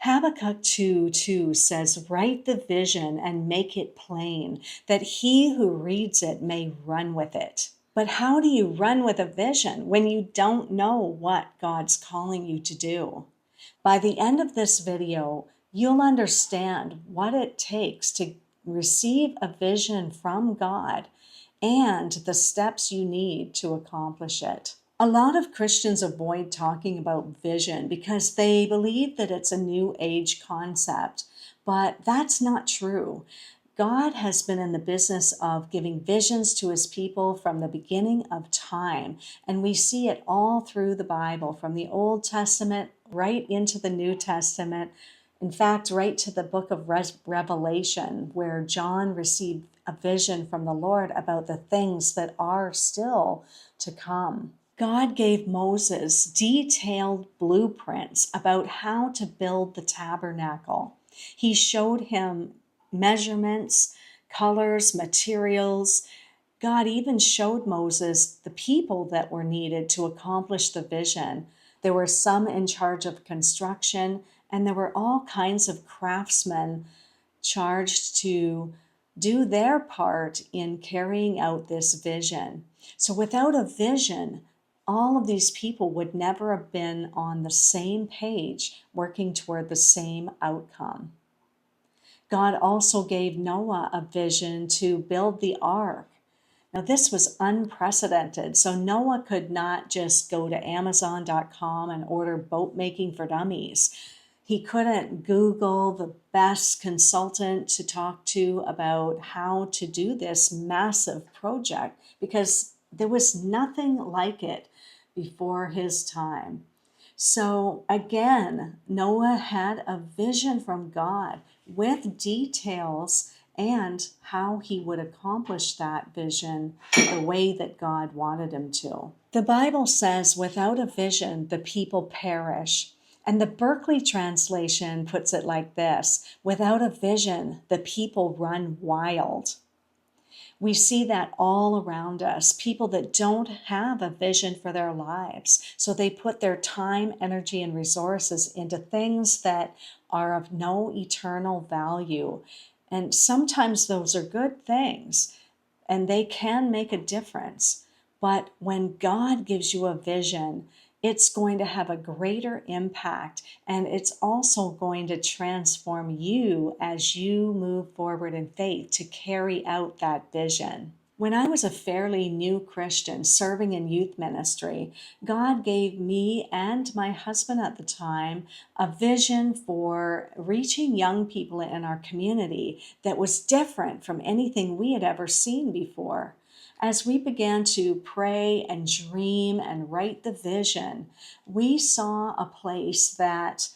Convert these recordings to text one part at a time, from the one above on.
Habakkuk 2:2 says, "Write the vision and make it plain, that he who reads it may run with it." But how do you run with a vision when you don't know what God's calling you to do? By the end of this video, you'll understand what it takes to receive a vision from God and the steps you need to accomplish it. A lot of Christians avoid talking about vision because they believe that it's a new age concept, but that's not true. God has been in the business of giving visions to his people from the beginning of time, and we see it all through the Bible, from the Old Testament right into the New Testament. In fact, right to the book of Revelation, where John received a vision from the Lord about the things that are still to come. God gave Moses detailed blueprints about how to build the tabernacle. He showed him measurements, colors, materials. God even showed Moses the people that were needed to accomplish the vision. There were some in charge of construction, and there were all kinds of craftsmen charged to do their part in carrying out this vision. So without a vision, all of these people would never have been on the same page, working toward the same outcome. God also gave Noah a vision to build the ark. Now, this was unprecedented, so Noah could not just go to Amazon.com and order boat making for dummies. He couldn't Google the best consultant to talk to about how to do this massive project because there was nothing like it before his time. So again, Noah had a vision from God with details and how he would accomplish that vision the way that God wanted him to. The Bible says, without a vision, the people perish. And the Berkeley translation puts it like this: without a vision, the people run wild. We see that all around us, people that don't have a vision for their lives. So they put their time, energy, and resources into things that are of no eternal value. And sometimes those are good things and they can make a difference. But when God gives you a vision, it's going to have a greater impact, and it's also going to transform you as you move forward in faith to carry out that vision. When I was a fairly new Christian serving in youth ministry, God gave me and my husband at the time a vision for reaching young people in our community that was different from anything we had ever seen before. As we began to pray and dream and write the vision, we saw a place that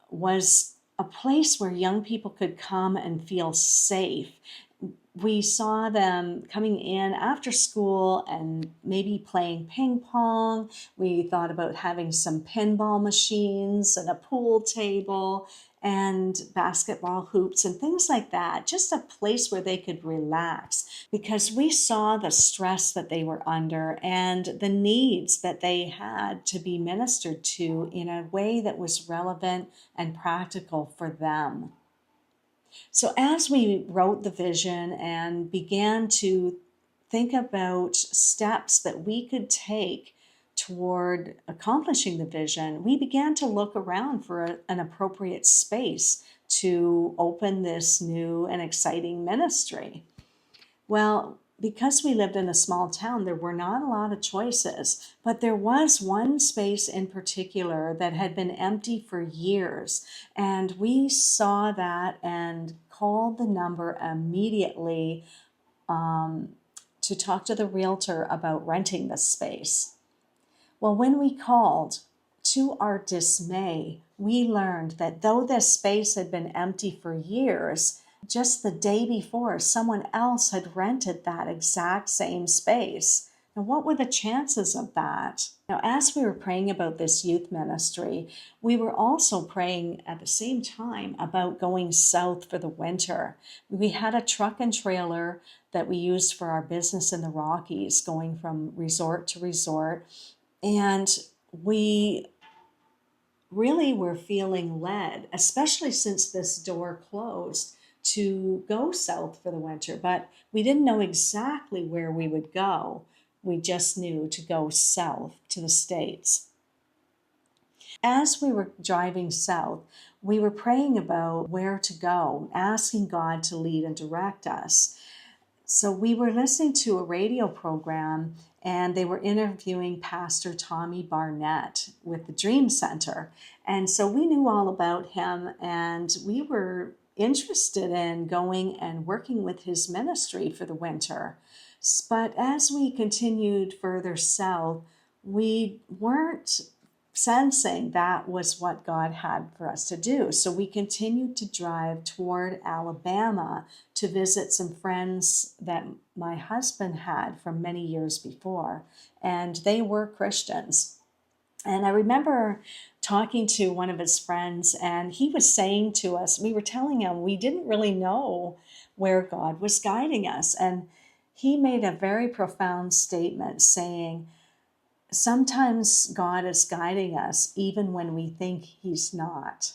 was a place where young people could come and feel safe. We saw them coming in after school and maybe playing ping pong. We thought about having some pinball machines and a pool table and basketball hoops and things like that. Just a place where they could relax, because we saw the stress that they were under and the needs that they had to be ministered to in a way that was relevant and practical for them. So as we wrote the vision and began to think about steps that we could take toward accomplishing the vision, we began to look around for an appropriate space to open this new and exciting ministry. Well, because we lived in a small town, there were not a lot of choices, but there was one space in particular that had been empty for years. And we saw that and called the number immediately to talk to the realtor about renting this space. Well, when we called, to our dismay, we learned that though this space had been empty for years, just the day before, someone else had rented that exact same space. Now, what were the chances of that? Now, as we were praying about this youth ministry, we were also praying at the same time about going south for the winter. We had a truck and trailer that we used for our business in the Rockies, going from resort to resort. And we really were feeling led, especially since this door closed, to go south for the winter. But we didn't know exactly where we would go. We just knew to go south to the States. As we were driving south, we were praying about where to go, asking God to lead and direct us. So we were listening to a radio program, and they were interviewing Pastor Tommy Barnett with the Dream Center. And so we knew all about him, and we were interested in going and working with his ministry for the winter. But as we continued further south, we weren't sensing that was what God had for us to do. So we continued to drive toward Alabama to visit some friends that my husband had from many years before, and they were Christians. And I remember talking to one of his friends, and he was saying to us, we were telling him we didn't really know where God was guiding us. And he made a very profound statement saying, sometimes God is guiding us even when we think He's not.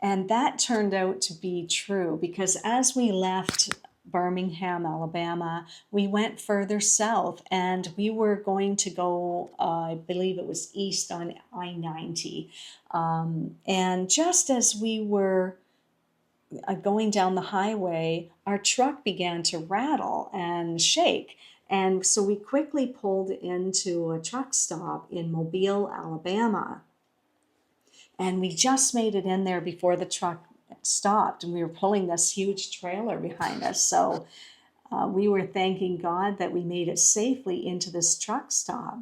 And that turned out to be true, because as we left Birmingham, Alabama, we went further south, and we were going to go, I believe it was east on I-90. And just as we were going down the highway, our truck began to rattle and shake. And so we quickly pulled into a truck stop in Mobile, Alabama. And we just made it in there before the truck stopped. And we were pulling this huge trailer behind us. So we were thanking God that we made it safely into this truck stop.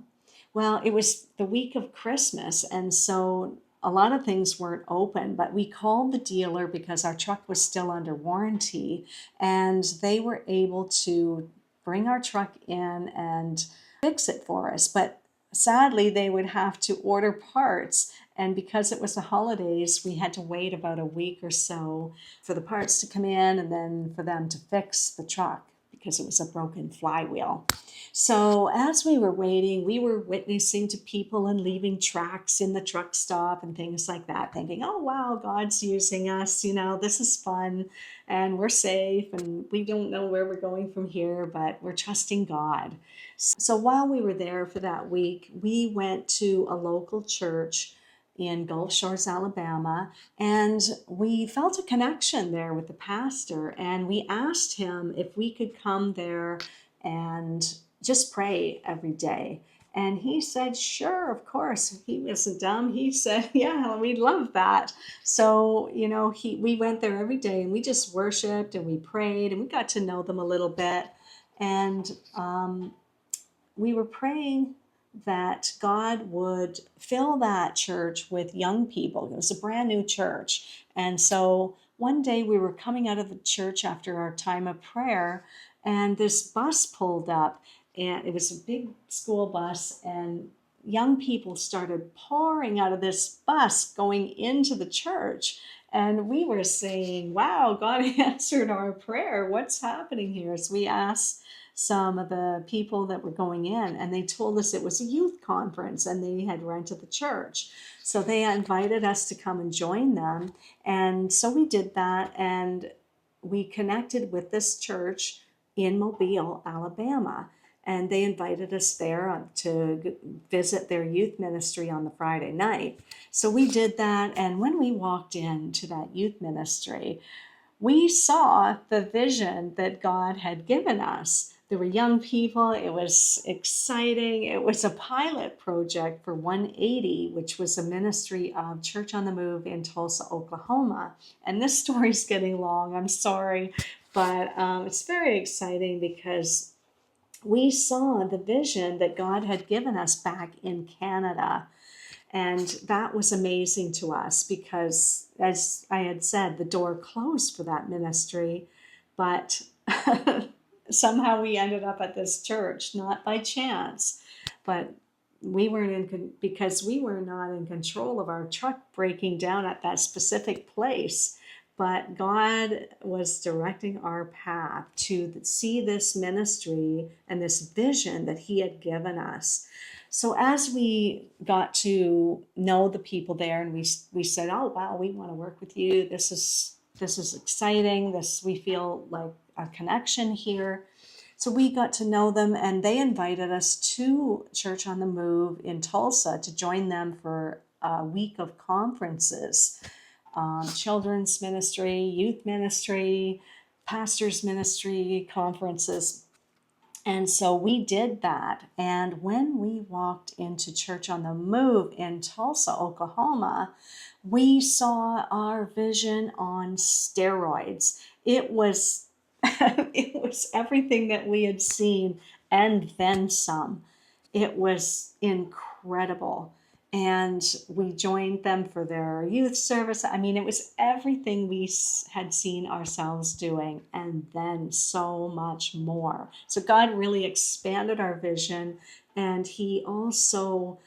Well, it was the week of Christmas, and so a lot of things weren't open, but we called the dealer because our truck was still under warranty, and they were able to bring our truck in and fix it for us. But sadly, they would have to order parts, and because it was the holidays, we had to wait about a week or so for the parts to come in and then for them to fix the truck because it was a broken flywheel. So as we were waiting, we were witnessing to people and leaving tracts in the truck stop and things like that, thinking, oh, wow, God's using us, this is fun and we're safe and we don't know where we're going from here, but we're trusting God. So while we were there for that week, we went to a local church in Gulf Shores, Alabama, and we felt a connection there with the pastor, and we asked him if we could come there and just pray every day. And he said, sure, of course. He wasn't dumb. He said, yeah, we'd love that. So, we went there every day, and we just worshiped and we prayed and we got to know them a little bit. And we were praying that God would fill that church with young people. It was a brand new church. And so one day we were coming out of the church after our time of prayer, and this bus pulled up, and it was a big school bus, and young people started pouring out of this bus going into the church. And we were saying, wow, God answered our prayer. What's happening here? So we asked some of the people that were going in, and they told us it was a youth conference and they had rented the church. So they invited us to come and join them. And so we did that, and we connected with this church in Mobile, Alabama. And they invited us there to visit their youth ministry on the Friday night. So we did that. And when we walked into that youth ministry, we saw the vision that God had given us. There were young people. It was exciting. It was a pilot project for 180, which was a ministry of Church on the Move in Tulsa, Oklahoma. And this story's getting long. I'm sorry. But it's very exciting because we saw the vision that God had given us back in Canada. And that was amazing to us because, as I had said, the door closed for that ministry, but somehow we ended up at this church, not by chance, but because we were not in control of our truck breaking down at that specific place. But God was directing our path to see this ministry and this vision that He had given us. So as we got to know the people there, and we said, "Oh wow, we want to work with you. This is exciting. We feel like a connection here." So we got to know them, and they invited us to Church on the Move in Tulsa to join them for a week of conferences, children's ministry, youth ministry, pastors ministry conferences. And so we did that. And when we walked into Church on the Move in Tulsa, Oklahoma, we saw our vision on steroids. It was it was everything that we had seen and then some. It was incredible. And we joined them for their youth service. I mean, it was everything we had seen ourselves doing, and then so much more. So God really expanded our vision, and He also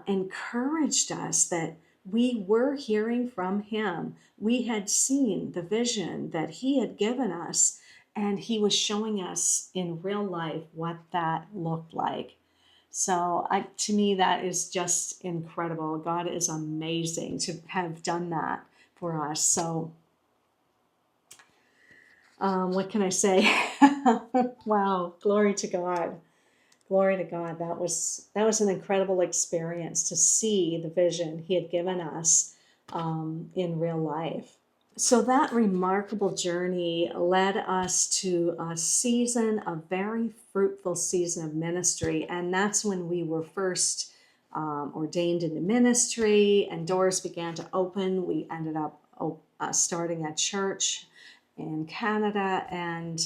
encouraged us that we were hearing from Him. We had seen the vision that He had given us, and He was showing us in real life what that looked like. So to me, that is just incredible. God is amazing to have done that for us. So what can I say? Wow, glory to God. Glory to God. That was an incredible experience to see the vision He had given us in real life. So that remarkable journey led us to a very fruitful season of ministry. And that's when we were first ordained into ministry, and doors began to open. We ended up starting a church in Canada, and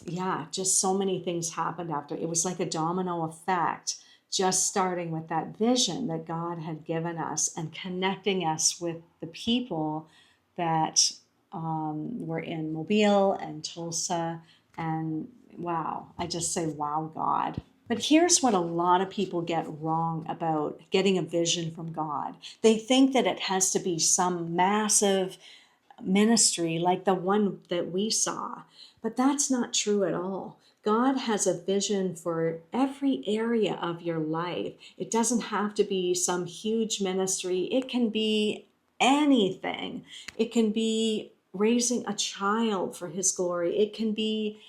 yeah, just so many things happened after. It was like a domino effect, just starting with that vision that God had given us and connecting us with the people that were in Mobile and Tulsa. And wow, I just say, wow, God. But here's what a lot of people get wrong about getting a vision from God. They think that it has to be some massive ministry like the one that we saw. But that's not true at all. God has a vision for every area of your life. It doesn't have to be some huge ministry, it can be anything. It can be raising a child for His glory, it can be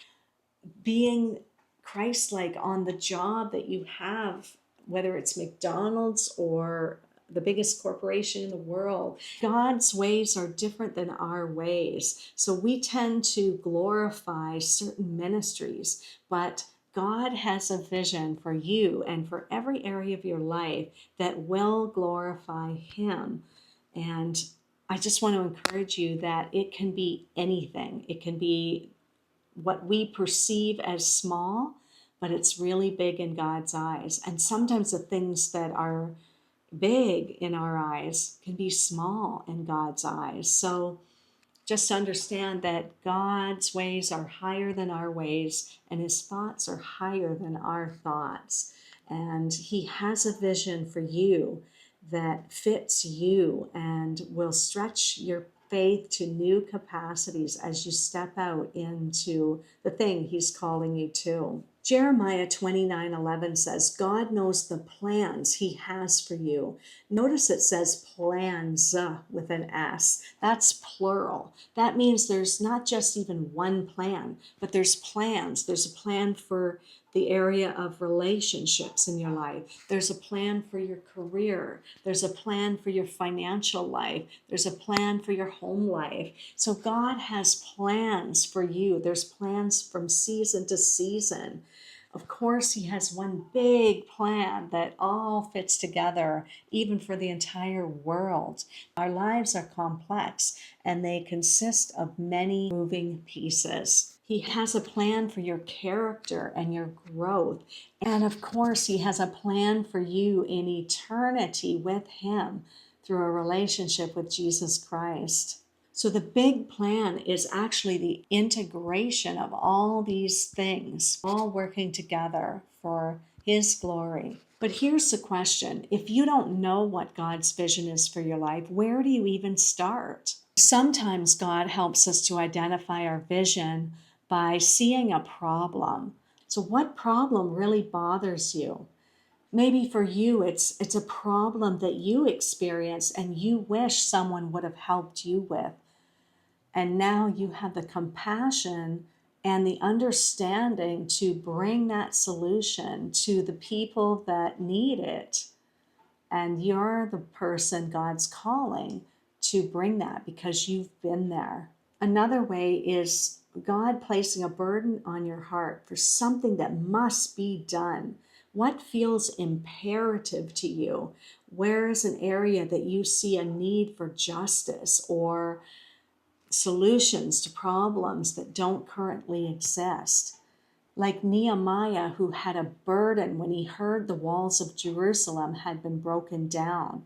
being Christ like on the job that you have, whether it's McDonald's or the biggest corporation in the world. God's ways are different than our ways. So we tend to glorify certain ministries, but God has a vision for you and for every area of your life that will glorify Him. And I just want to encourage you that it can be anything. It can be what we perceive as small, but it's really big in God's eyes. And sometimes the things that are big in our eyes can be small in God's eyes. So just understand that God's ways are higher than our ways, and His thoughts are higher than our thoughts. And He has a vision for you that fits you and will stretch your faith to new capacities as you step out into the thing He's calling you to. Jeremiah 29:11 says, God knows the plans He has for you. Notice it says plans with an S. That's plural. That means there's not just even one plan, but there's plans. There's a plan for the area of relationships in your life. There's a plan for your career. There's a plan for your financial life. There's a plan for your home life. So God has plans for you. There's plans from season to season. Of course, He has one big plan that all fits together, even for the entire world. Our lives are complex, and they consist of many moving pieces. He has a plan for your character and your growth. And of course, He has a plan for you in eternity with Him through a relationship with Jesus Christ. So the big plan is actually the integration of all these things, all working together for His glory. But here's the question. If you don't know what God's vision is for your life, where do you even start? Sometimes God helps us to identify our vision by seeing a problem. So what problem really bothers you? Maybe for you, it's a problem that you experience and you wish someone would have helped you with. And now you have the compassion and the understanding to bring that solution to the people that need it. And you're the person God's calling to bring that because you've been there. Another way is God placing a burden on your heart for something that must be done. What feels imperative to you? Where is an area that you see a need for justice or solutions to problems that don't currently exist? Like Nehemiah, who had a burden when he heard the walls of Jerusalem had been broken down.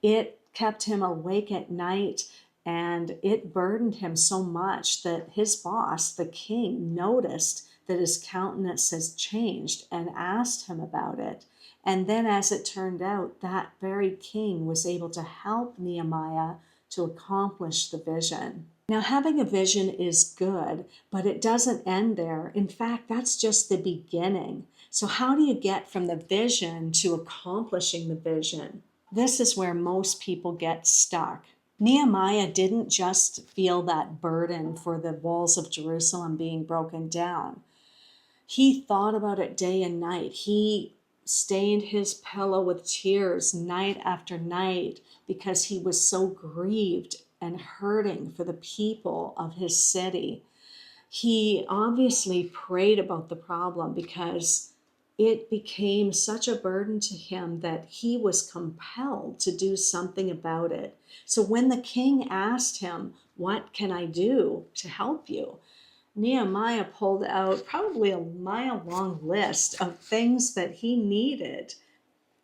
It kept him awake at night, and it burdened him so much that his boss, the king, noticed that his countenance has changed and asked him about it. And then, as it turned out, that very king was able to help Nehemiah to accomplish the vision. Now, having a vision is good, but it doesn't end there. In fact, that's just the beginning. So, how do you get from the vision to accomplishing the vision? This is where most people get stuck. Nehemiah didn't just feel that burden for the walls of Jerusalem being broken down. He thought about it day and night. He stained his pillow with tears night after night because he was so grieved and hurting for the people of his city. He obviously prayed about the problem because it became such a burden to him that he was compelled to do something about it. So when the king asked him, "What can I do to help you?" Nehemiah pulled out probably a mile-long list of things that he needed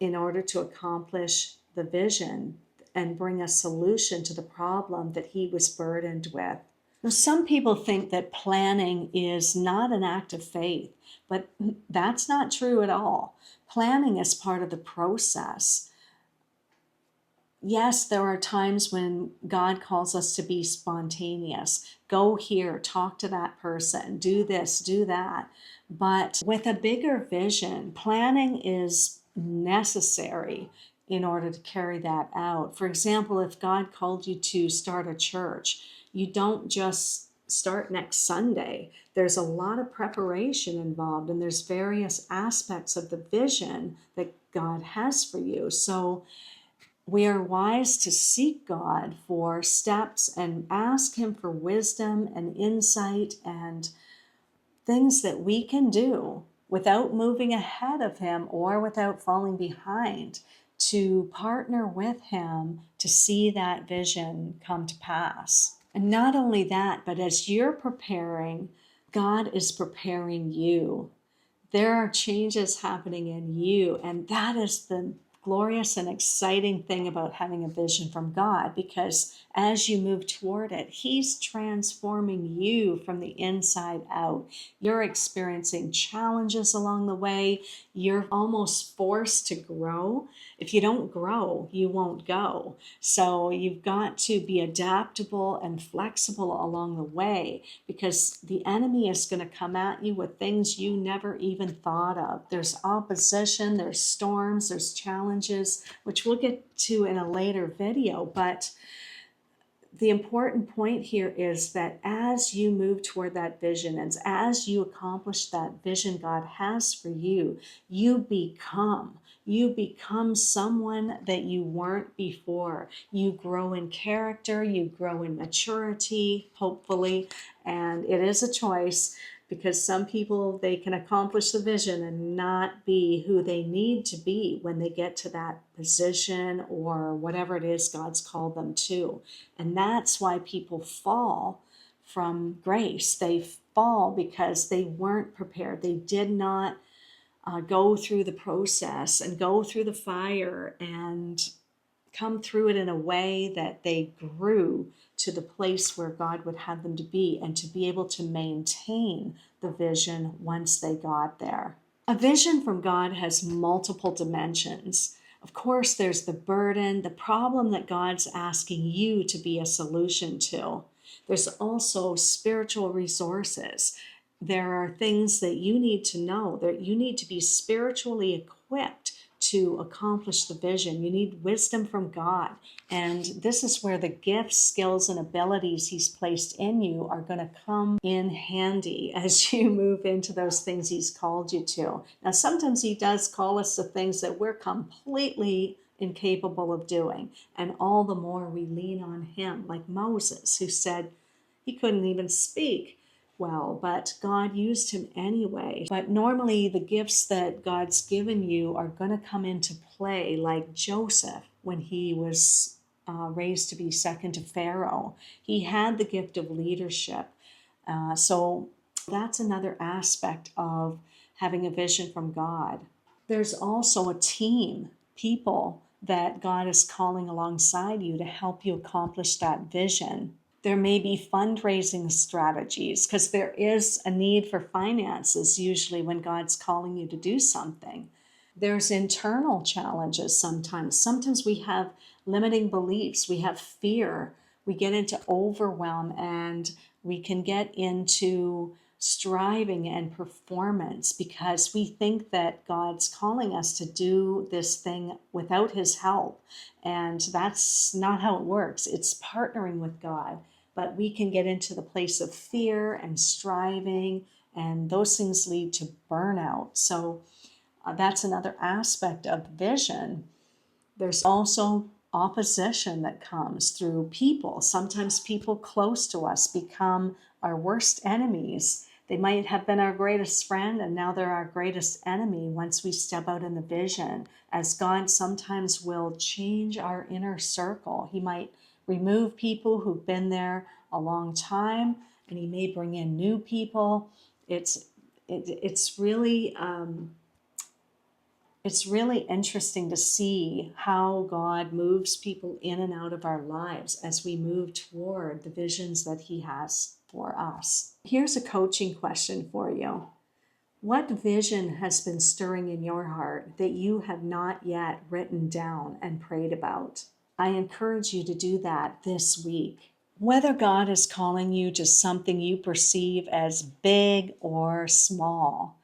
in order to accomplish the vision and bring a solution to the problem that he was burdened with. Now, some people think that planning is not an act of faith, but that's not true at all. Planning is part of the process. Yes, there are times when God calls us to be spontaneous. Go here, talk to that person, do this, do that. But with a bigger vision, planning is necessary in order to carry that out. For example, if God called you to start a church, you don't just start next Sunday. There's a lot of preparation involved, and there's various aspects of the vision that God has for you. So we are wise to seek God for steps and ask Him for wisdom and insight and things that we can do without moving ahead of Him or without falling behind, to partner with Him to see that vision come to pass. And not only that, but as you're preparing, God is preparing you. There are changes happening in you, and that is the glorious and exciting thing about having a vision from God, because as you move toward it, He's transforming you from the inside out. You're experiencing challenges along the way. You're almost forced to grow. If you don't grow, you won't go. So you've got to be adaptable and flexible along the way, because the enemy is going to come at you with things you never even thought of. There's opposition, there's storms, there's challenges, which we'll get to in a later video. But the important point here is that as you move toward that vision and as you accomplish that vision God has for you, you become someone that you weren't before. You grow in character, you grow in maturity, hopefully, and it is a choice, because some people, they can accomplish the vision and not be who they need to be when they get to that position or whatever it is God's called them to. And that's why people fall from grace. They fall because they weren't prepared. They did not go through the process and go through the fire and come through it in a way that they grew to the place where God would have them to be, and to be able to maintain the vision once they got there. A vision from God has multiple dimensions. Of course, there's the burden, the problem that God's asking you to be a solution to. There's also spiritual resources. There are things that you need to know, that you need to be spiritually equipped to accomplish the vision. You need wisdom from God. And this is where the gifts, skills, and abilities He's placed in you are going to come in handy as you move into those things He's called you to. Now, sometimes He does call us to things that we're completely incapable of doing. And all the more we lean on Him, like Moses, who said he couldn't even speak well, but God used him anyway. But normally the gifts that God's given you are going to come into play, like Joseph when he was raised to be second to Pharaoh. He had the gift of leadership. So that's another aspect of having a vision from God. There's also a team, people that God is calling alongside you to help you accomplish that vision. There may be fundraising strategies because there is a need for finances usually when God's calling you to do something. There's internal challenges sometimes. Sometimes we have limiting beliefs, we have fear, we get into overwhelm, and we can get into striving and performance because we think that God's calling us to do this thing without His help. And that's not how it works. It's partnering with God. But we can get into the place of fear and striving, and those things lead to burnout. So that's another aspect of vision. There's also opposition that comes through people. Sometimes people close to us become our worst enemies. They might have been our greatest friend, and now they're our greatest enemy once we step out in the vision. As God sometimes will change our inner circle. He might remove people who've been there a long time, and He may bring in new people. It's really interesting to see how God moves people in and out of our lives as we move toward the visions that He has for us. Here's a coaching question for you. What vision has been stirring in your heart that you have not yet written down and prayed about? I encourage you to do that this week. Whether God is calling you to something you perceive as big or small,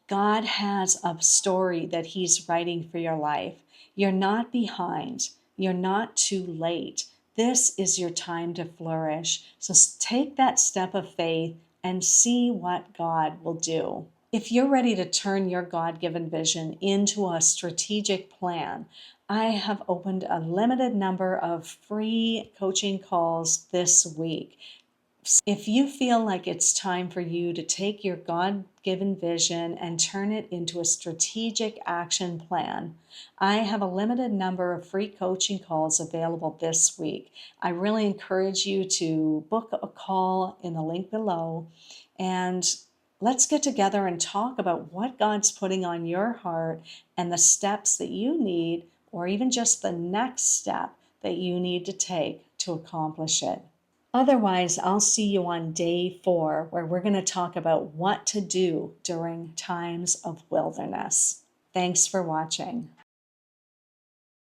God has a story that He's writing for your life. You're not behind. You're not too late. This is your time to flourish. So take that step of faith and see what God will do. If you're ready to turn your God-given vision into a strategic plan, I have opened a limited number of free coaching calls this week. If you feel like it's time for you to take your God-given vision and turn it into a strategic action plan, I have a limited number of free coaching calls available this week. I really encourage you to book a call in the link below, and let's get together and talk about what God's putting on your heart and the steps that you need, or even just the next step that you need to take to accomplish it. Otherwise, I'll see you on day 4, where we're going to talk about what to do during times of wilderness. Thanks for watching.